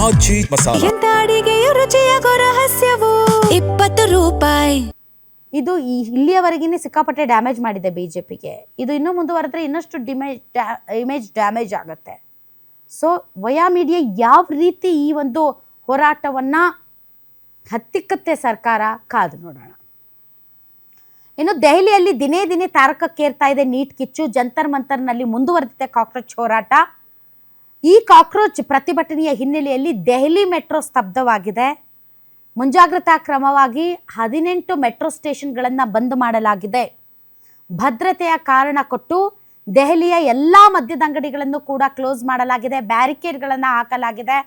ಆಚಿ ಮಸಾಲ. ಎಂತ ಅಡಿಗೆಯ ರುಚಿಯಾಗೋ ರಹಸ್ಯವು 20 ರೂಪಾಯಿ. ಇದು ಇಲ್ಲಿಯವರೆಗಿನ ಸಿಕ್ಕಾಪಟ್ಟೆ ಡ್ಯಾಮೇಜ್ ಮಾಡಿದೆ ಬಿಜೆಪಿಗೆ. ಇದು ಇನ್ನೂ ಮುಂದುವರೆದ್ರೆ ಇನ್ನಷ್ಟು ಇಮೇಜ್ ಡ್ಯಾಮೇಜ್ ಆಗುತ್ತೆ. ಸೊ ವಯಾ ಮೀಡಿಯಾ ಯಾವ ರೀತಿ ಈ ಒಂದು ಹೋರಾಟವನ್ನು ಹತ್ತಿಕ್ಕತ್ತೆ ಸರ್ಕಾರ, ಕಾದು ನೋಡೋಣ. ಇನ್ನು ದೆಹಲಿಯಲ್ಲಿ ದಿನೇ ದಿನೇ ತಾರಕಕ್ಕೇರ್ತಾ ಇದೆ ನೀಟ್ ಕಿಚ್ಚು. ಜಂತರ್ ಮಂತರ್ನಲ್ಲಿ ಮುಂದುವರೆದಿದೆ ಕಾಕ್ರೋಚ್ ಹೋರಾಟ. ಈ ಕಾಕ್ರೋಚ್ ಪ್ರತಿಭಟನೆಯ ಹಿನ್ನೆಲೆಯಲ್ಲಿ ದೆಹಲಿ ಮೆಟ್ರೋ ಸ್ತಬ್ಧವಾಗಿದೆ. ಮುಂಜಾಗ್ರತಾ ಕ್ರಮವಾಗಿ 18 ಮೆಟ್ರೋ ಸ್ಟೇಷನ್ಗಳನ್ನು ಬಂದ್ ಮಾಡಲಾಗಿದೆ. ಭದ್ರತೆಯ ಕಾರಣ ಕೊಟ್ಟು ದೆಹಲಿಯ ಎಲ್ಲ ಮದ್ಯದ ಅಂಗಡಿಗಳನ್ನು ಕೂಡ ಕ್ಲೋಸ್ ಮಾಡಲಾಗಿದೆ. ಬ್ಯಾರಿಕೇಡ್ಗಳನ್ನು ಹಾಕಲಾಗಿದೆ.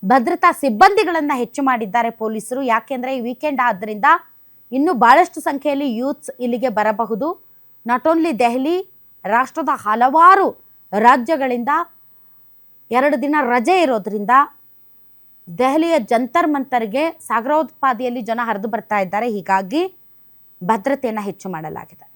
ಭದ್ರತಾ ಸಿಬ್ಬಂದಿಗಳನ್ನು ಹೆಚ್ಚು ಮಾಡಿದ್ದಾರೆ ಪೊಲೀಸರು. ಯಾಕೆಂದರೆ ಈ ವೀಕೆಂಡ್ ಆದ್ದರಿಂದ ಇನ್ನು ಭಾಳಷ್ಟು ಸಂಖ್ಯೆಯಲ್ಲಿ ಯೂತ್ಸ್ ಇಲ್ಲಿಗೆ ಬರಬಹುದು. ನಾಟ್ ಓನ್ಲಿ ದೆಹಲಿ, ರಾಷ್ಟ್ರದ ಹಲವಾರು ರಾಜ್ಯಗಳಿಂದ 2 ದಿನ ರಜೆ ಇರೋದ್ರಿಂದ ದೆಹಲಿಯ ಜಂತರ್ ಮಂತರ್ಗೆ ಸಾಗರೋತ್ಪಾದಿಯಲ್ಲಿ ಜನ ಹರಿದು ಬರ್ತಾ ಇದ್ದಾರೆ. ಹೀಗಾಗಿ ಭದ್ರತೆಯನ್ನು ಹೆಚ್ಚು ಮಾಡಲಾಗಿದೆ.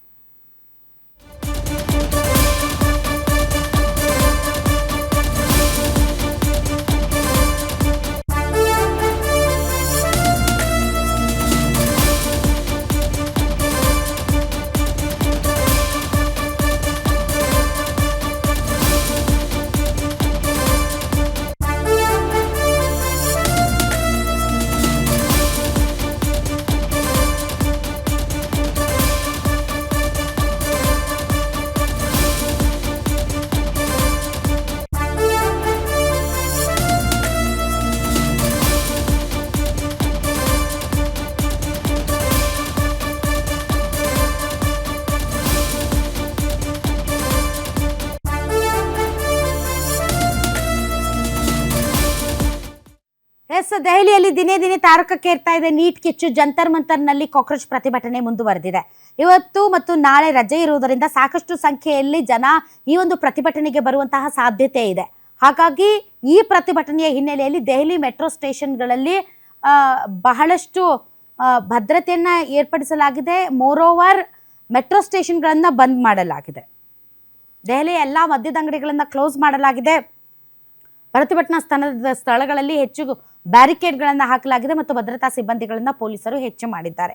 ದೆಹಲಿಯಲ್ಲಿ ದಿನೇ ದಿನೇ ತಾರಕಕ್ಕೇರ್ತಾ ಇದೆ ನೀಟ್ ಕಿಚ್ಚು. ಜಂತರ್ ಮಂತರ್ನಲ್ಲಿ ಕಾಕ್ರೋಚ್ ಪ್ರತಿಭಟನೆ ಮುಂದುವರೆದಿದೆ. ಇವತ್ತು ಮತ್ತು ನಾಳೆ ರಜೆ ಇರುವುದರಿಂದ ಸಾಕಷ್ಟು ಸಂಖ್ಯೆಯಲ್ಲಿ ಜನ ಈ ಒಂದು ಪ್ರತಿಭಟನೆಗೆ ಬರುವಂತಹ ಸಾಧ್ಯತೆ ಇದೆ. ಹಾಗಾಗಿ ಈ ಪ್ರತಿಭಟನೆಯ ಹಿನ್ನೆಲೆಯಲ್ಲಿ ದೆಹಲಿ ಮೆಟ್ರೋ ಸ್ಟೇಷನ್ಗಳಲ್ಲಿ ಬಹಳಷ್ಟು ಭದ್ರತೆಯನ್ನು ಏರ್ಪಡಿಸಲಾಗಿದೆ. ಮೋರೋವರ್ ಮೆಟ್ರೋ ಸ್ಟೇಷನ್ಗಳನ್ನು ಬಂದ್ ಮಾಡಲಾಗಿದೆ. ದೆಹಲಿಯ ಎಲ್ಲ ಮದ್ಯದ ಅಂಗಡಿಗಳನ್ನು ಕ್ಲೋಸ್ ಮಾಡಲಾಗಿದೆ. ಪ್ರತಿಭಟನಾ ಸ್ಥಳಗಳಲ್ಲಿ ಹೆಚ್ಚು ಬ್ಯಾರಿಕೇಡ್ಗಳನ್ನು ಹಾಕಲಾಗಿದೆ ಮತ್ತು ಭದ್ರತಾ ಸಿಬ್ಬಂದಿಗಳನ್ನು ಪೊಲೀಸರು ಹೆಚ್ಚು ಮಾಡಿದ್ದಾರೆ.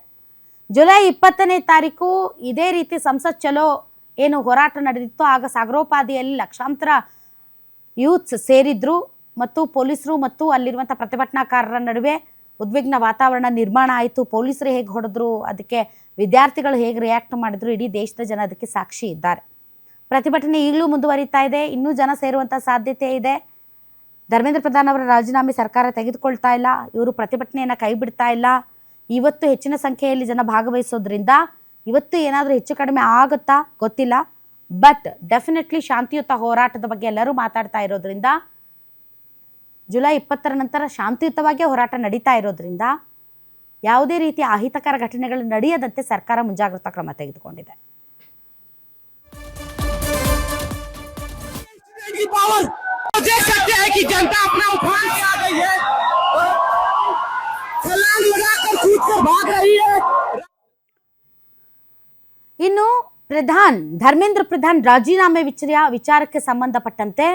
ಜುಲೈ 20ನೇ ತಾರೀಕು ಇದೇ ರೀತಿ ಸಂಸತ್ ಚಲೋ ಏನು ಹೋರಾಟ ನಡೆದಿತ್ತು, ಆಗ ಸಾಗರೋಪಾದಿಯಲ್ಲಿ ಲಕ್ಷಾಂತರ ಯೂತ್ಸ್ ಸೇರಿದ್ರು ಮತ್ತು ಪೊಲೀಸರು ಮತ್ತು ಅಲ್ಲಿರುವಂಥ ಪ್ರತಿಭಟನಾಕಾರರ ನಡುವೆ ಉದ್ವಿಗ್ನ ವಾತಾವರಣ ನಿರ್ಮಾಣ ಆಯಿತು. ಪೊಲೀಸರು ಹೇಗೆ ಹೊಡೆದ್ರು, ಅದಕ್ಕೆ ವಿದ್ಯಾರ್ಥಿಗಳು ಹೇಗೆ ರಿಯಾಕ್ಟ್ ಮಾಡಿದ್ರು, ಇಡೀ ದೇಶದ ಜನ ಅದಕ್ಕೆ ಸಾಕ್ಷಿ ಇದ್ದಾರೆ. ಪ್ರತಿಭಟನೆ ಈಗಲೂ ಮುಂದುವರಿತಾ ಇದೆ. ಇನ್ನೂ ಜನ ಸೇರುವಂಥ ಸಾಧ್ಯತೆ ಇದೆ. ಧರ್ಮೇಂದ್ರ ಪ್ರಧಾನ್ ಅವರ ರಾಜೀನಾಮೆ ಸರ್ಕಾರ ತೆಗೆದುಕೊಳ್ತಾ ಇಲ್ಲ. ಇವರು ಪ್ರತಿಭಟನೆಯನ್ನು ಕೈ ಬಿಡ್ತಾ ಇಲ್ಲ. ಇವತ್ತು ಹೆಚ್ಚಿನ ಸಂಖ್ಯೆಯಲ್ಲಿ ಜನ ಭಾಗವಹಿಸೋದ್ರಿಂದ ಇವತ್ತು ಏನಾದರೂ ಹೆಚ್ಚು ಕಡಿಮೆ ಆಗುತ್ತಾ ಗೊತ್ತಿಲ್ಲ. ಬಟ್ ಡೆಫಿನೆಟ್ಲಿ ಶಾಂತಿಯುತ ಹೋರಾಟದ ಬಗ್ಗೆ ಎಲ್ಲರೂ ಮಾತಾಡ್ತಾ ಇರೋದ್ರಿಂದ ಜುಲೈ 20ರ ನಂತರ ಶಾಂತಿಯುತವಾಗಿ ಹೋರಾಟ ನಡೀತಾ ಇರೋದ್ರಿಂದ ಯಾವುದೇ ರೀತಿಯ ಅಹಿತಕರ ಘಟನೆಗಳು ನಡೆಯದಂತೆ ಸರ್ಕಾರ ಮುಂಜಾಗ್ರತಾ ಕ್ರಮ ತೆಗೆದುಕೊಂಡಿದೆ. देख सकते हैं कि जनता अपना उफान में आ गई है, छलांग लगाकर कूदकर भाग रही है. ಇನ್ನು ಧರ್ಮೇಂದ್ರ ಪ್ರಧಾನ್ ರಾಜೀನಾಮೆ ವಿಚಾರಕ್ಕೆ ಸಂಬಂಧಪಟ್ಟಂತೆ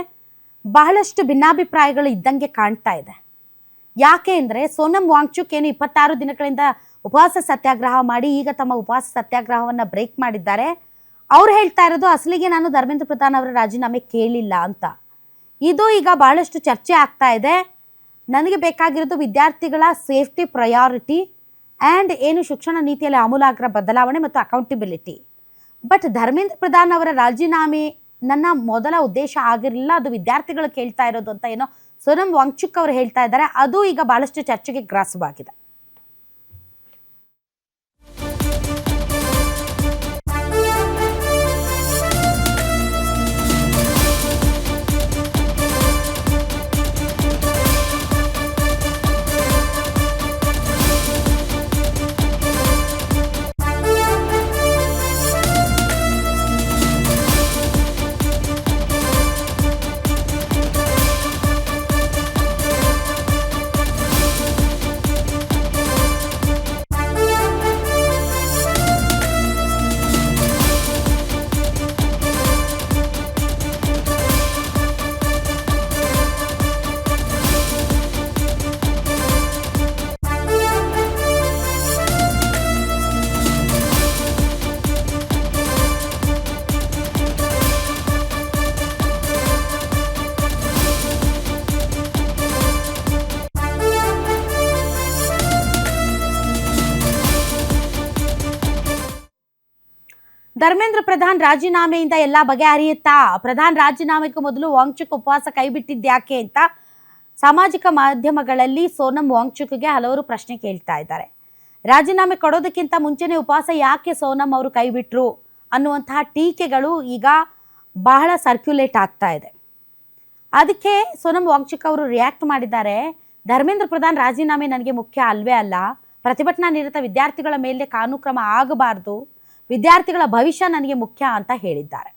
ಬಹಳಷ್ಟು ಭಿನ್ನಾಭಿಪ್ರಾಯಗಳು ಇದ್ದಂಗೆ ಕಾಣ್ತಾ ಇದೆ. ಯಾಕೆ ಅಂದರೆ ಸೋನಮ್ ವಾಂಗ್ಚುಕ್ ಏನು 26 ದಿನಗಳಿಂದ ಉಪವಾಸ ಸತ್ಯಾಗ್ರಹ ಮಾಡಿ ಈಗ ತಮ್ಮ ಉಪವಾಸ ಸತ್ಯಾಗ್ರಹವನ್ನು ಬ್ರೇಕ್ ಮಾಡಿದ್ದಾರೆ. ಅವ್ರು ಹೇಳ್ತಾ ಇರೋದು ಅಸಲಿಗೆ ನಾನು ಧರ್ಮೇಂದ್ರ ಪ್ರಧಾನ್ ಅವರ ರಾಜೀನಾಮೆ ಕೇಳಿಲ್ಲ ಅಂತ. ಇದು ಈಗ ಬಹಳಷ್ಟು ಚರ್ಚೆ ಆಗ್ತಾ ಇದೆ. ನನಗೆ ಬೇಕಾಗಿರೋದು ವಿದ್ಯಾರ್ಥಿಗಳ ಸೇಫ್ಟಿ ಪ್ರಯಾರಿಟಿ ಆ್ಯಂಡ್ ಏನು ಶಿಕ್ಷಣ ನೀತಿಯಲ್ಲಿ ಆಮೂಲಾಗ್ರ ಬದಲಾವಣೆ ಮತ್ತು ಅಕೌಂಟಬಿಲಿಟಿ. ಬಟ್ ಧರ್ಮೇಂದ್ರ ಪ್ರಧಾನ್ ಅವರ ರಾಜೀನಾಮೆ ನನ್ನ ಮೊದಲ ಉದ್ದೇಶ ಆಗಿರಲಿಲ್ಲ, ಅದು ವಿದ್ಯಾರ್ಥಿಗಳು ಕೇಳ್ತಾ ಇರೋದು ಅಂತ ಏನೋ ಸೋನಮ್ ವಾಂಗ್ಚುಕ್ ಅವರು ಹೇಳ್ತಾ ಇದ್ದಾರೆ. ಅದು ಈಗ ಬಹಳಷ್ಟು ಚರ್ಚೆಗೆ ಗ್ರಾಸವಾಗಿದೆ. ಧರ್ಮೇಂದ್ರ ಪ್ರಧಾನ್ ರಾಜೀನಾಮೆಯಿಂದ ಎಲ್ಲ ಬಗೆಹರಿಯುತ್ತಾ? ಪ್ರಧಾನ್ ರಾಜೀನಾಮೆಗೂ ಮೊದಲು ವಾಂಗ್ಚುಕ್ ಉಪವಾಸ ಕೈಬಿಟ್ಟಿದ್ಯಾಕೆ ಅಂತ ಸಾಮಾಜಿಕ ಮಾಧ್ಯಮಗಳಲ್ಲಿ ಸೋನಂ ವಾಂಗ್ಚುಕ್ಗೆ ಹಲವರು ಪ್ರಶ್ನೆ ಕೇಳ್ತಾ ಇದ್ದಾರೆ. ರಾಜೀನಾಮೆ ಕೊಡೋದಕ್ಕಿಂತ ಮುಂಚೆನೇ ಉಪವಾಸ ಯಾಕೆ ಸೋನಂ ಅವರು ಕೈಬಿಟ್ರು ಅನ್ನುವಂತಹ ಟೀಕೆಗಳು ಈಗ ಬಹಳ ಸರ್ಕ್ಯುಲೇಟ್ ಆಗ್ತಾ ಇದೆ. ಅದಕ್ಕೆ ಸೋನಂ ವಾಂಗ್ಚುಕ್ ಅವರು ರಿಯಾಕ್ಟ್ ಮಾಡಿದ್ದಾರೆ. ಧರ್ಮೇಂದ್ರ ಪ್ರಧಾನ್ ರಾಜೀನಾಮೆ ನನಗೆ ಮುಖ್ಯ ಅಲ್ವೇ ಅಲ್ಲ. ಪ್ರತಿಭಟನಾ ನಿರತ ವಿದ್ಯಾರ್ಥಿಗಳ ಮೇಲೆ ಕಾನೂನು ಕ್ರಮ ಆಗಬಾರ್ದು. ವಿದ್ಯಾರ್ಥಿಗಳ ಭವಿಷ್ಯ ನನಗೆ ಮುಖ್ಯ ಅಂತ ಹೇಳಿದ್ದಾರೆ.